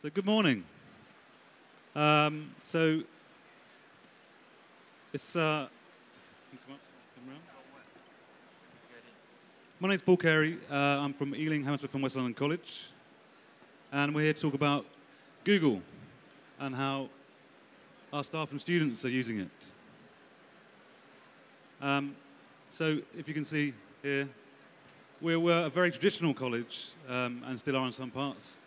So good morning. So it's come around. My name's Paul Kerry. I'm from Ealing, Hammersmith, and West London College, and we're here to talk about Google and how our staff and students are using it. So if you can see here, we're a very traditional college, and still are in some parts,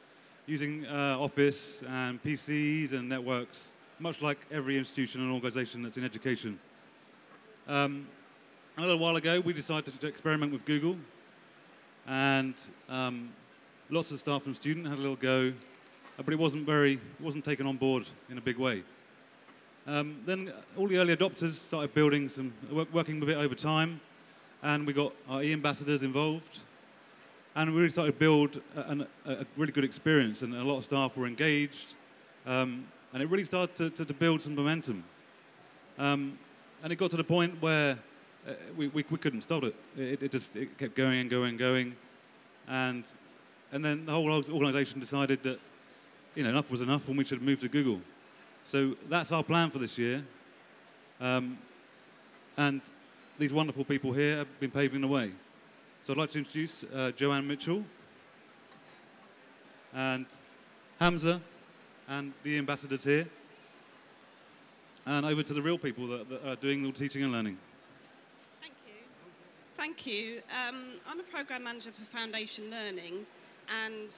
using Office and PCs and networks, much like every institution and organisation that's in education. A little while ago, we decided to experiment with Google, and lots of staff and students had a little go, but it wasn't taken on board in a big way. Then all the early adopters started building working with it over time, and we got our e-ambassadors involved, and we really started to build a really good experience, and a lot of staff were engaged, and it really started to build some momentum. And it got to the point where we couldn't stop it. It kept going and going and going, and then the whole organisation decided that enough was enough, and we should move to Google. So that's our plan for this year, and these wonderful people here have been paving the way. So I'd like to introduce Joanne Mitchell and Hamza and the ambassadors here, and over to the real people that are doing the teaching and learning. Thank you. Thank you. I'm a program manager for Foundation Learning, and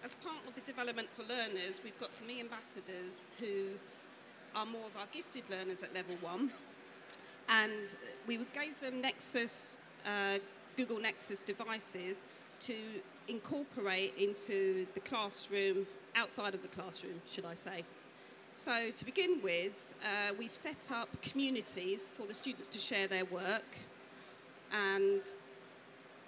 as part of the development for learners, we've got some e-ambassadors who are more of our gifted learners at level 1, and we gave them Google Nexus devices to incorporate into the classroom, outside of the classroom, should I say. So to begin with, we've set up communities for the students to share their work, and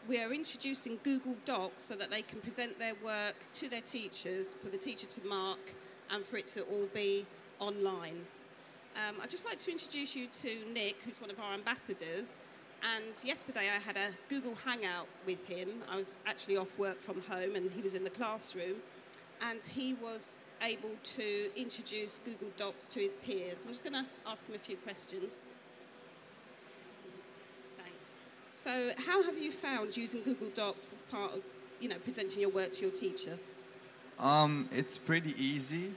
we are introducing Google Docs so that they can present their work to their teachers, for the teacher to mark, and for it to all be online. I'd just like to introduce you to Nick, who's one of our ambassadors. And yesterday I had a Google Hangout with him. I was actually off work from home and he was in the classroom. And he was able to introduce Google Docs to his peers. I'm just going to ask him a few questions. Thanks. So how have you found using Google Docs as part of, presenting your work to your teacher? It's pretty easy.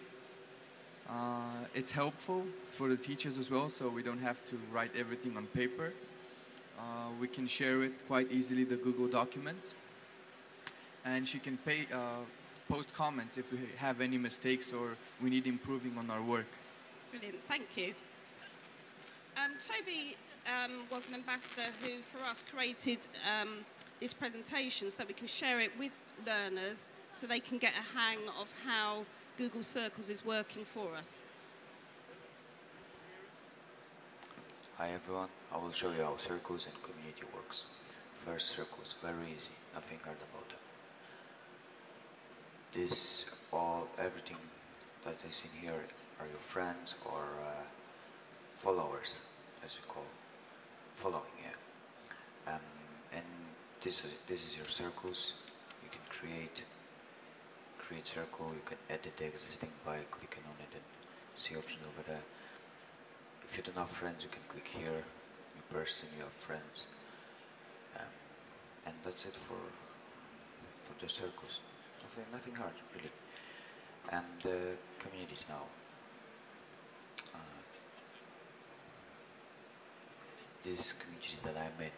It's helpful for the teachers as well, so we don't have to write everything on paper. We can share it quite easily, the Google documents. And she can post comments if we have any mistakes or we need improving on our work. Brilliant, thank you. Toby was an ambassador who, for us, created this presentation so that we can share it with learners so they can get a hang of how Google Circles is working for us. Hi everyone, I will show you how circles and community works. First, circles, very easy, nothing hard about them. Everything that is in here are your friends or followers, as you call following, yeah. And this is your circles. You can create circle, you can edit the existing by clicking on it and see options over there. If you don't have friends, you can click here, new person, you have friends. And that's it for the circles. Nothing hard, really. And the communities now. These communities that I made,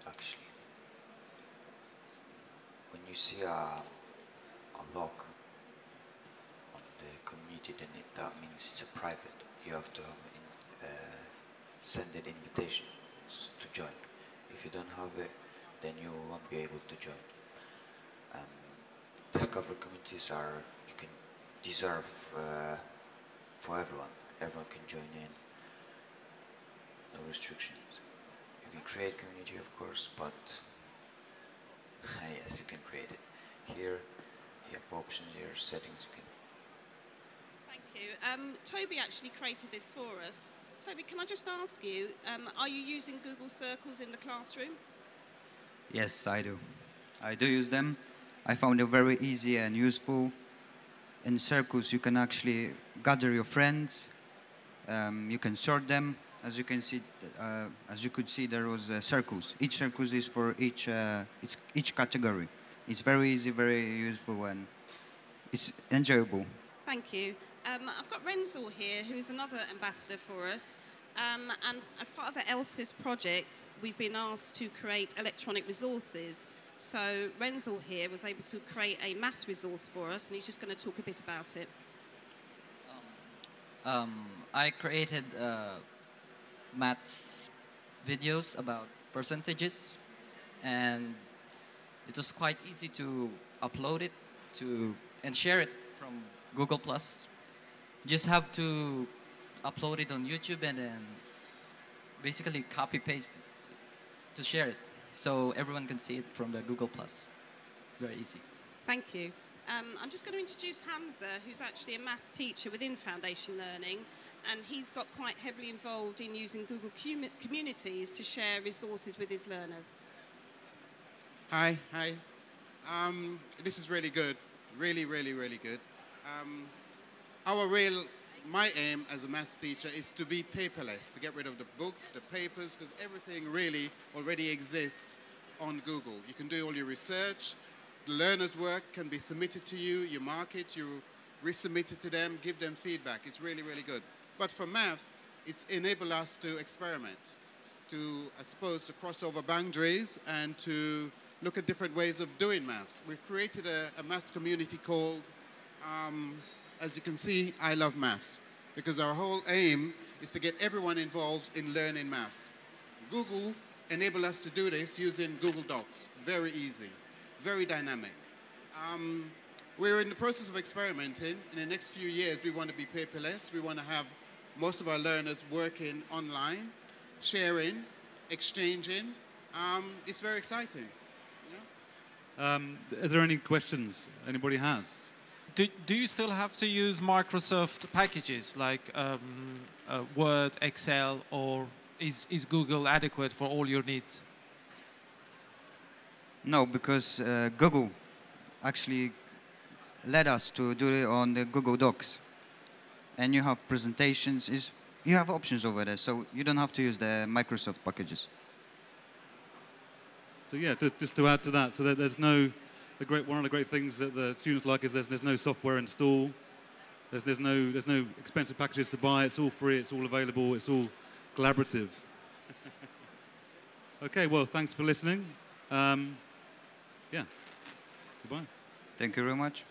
actually. When you see a lock on the community, then that means it's a private. You have to send an invitation to join. If you don't have it, then you won't be able to join. Discover communities these are for everyone. Everyone can join in. No restrictions. You can create community, of course, but yes, you can create it. Here, you have options here, settings. You can. Thank you. Toby actually created this for us. Toby, can I just ask you, are you using Google Circles in the classroom? Yes, I do. I do use them. I found it very easy and useful. In Circus, you can actually gather your friends. You can sort them. As you can see, as you could see, there was a circus. Each circus is for each category. It's very easy, very useful, and it's enjoyable. Thank you. I've got Renzel here, who's another ambassador for us. And as part of the ELSIS project, we've been asked to create electronic resources. So Renzel here was able to create a maths resource for us, and he's just going to talk a bit about it. I created maths videos about percentages, and it was quite easy to upload it and share it from Google+. You just have to upload it on YouTube and then basically copy-paste it to share it, so everyone can see it from the Google+. Very easy. Thank you. I'm just going to introduce Hamza, who's actually a maths teacher within Foundation Learning, and he's got quite heavily involved in using Google Communities to share resources with his learners. Hi. This is really good. Really, really, really good. My aim as a maths teacher is to be paperless, to get rid of the books, the papers, because everything really already exists on Google. You can do all your research, the learner's work can be submitted to you, you mark it, you resubmit it to them, give them feedback. It's really, really good. But for maths, it's enabled us to experiment, to, I suppose, to cross over boundaries and to look at different ways of doing maths. We've created a maths community called, as you can see, I Love Maths, because our whole aim is to get everyone involved in learning maths. Google enabled us to do this using Google Docs. Very easy, very dynamic. We're in the process of experimenting. In the next few years, we want to be paperless. We want to have most of our learners working online, sharing, exchanging. It's very exciting. Yeah? Is there any questions anybody has? Do you still have to use Microsoft packages like Word, Excel, or is Google adequate for all your needs? No, because Google actually led us to do it on the Google Docs. And you have presentations, you have options over there, so you don't have to use the Microsoft packages. So yeah, just to add to that, so there's no, one of the great things that the students like is there's no software install, there's no expensive packages to buy, it's all free, it's all available, it's all collaborative. Okay, well, thanks for listening. Yeah, goodbye. Thank you very much.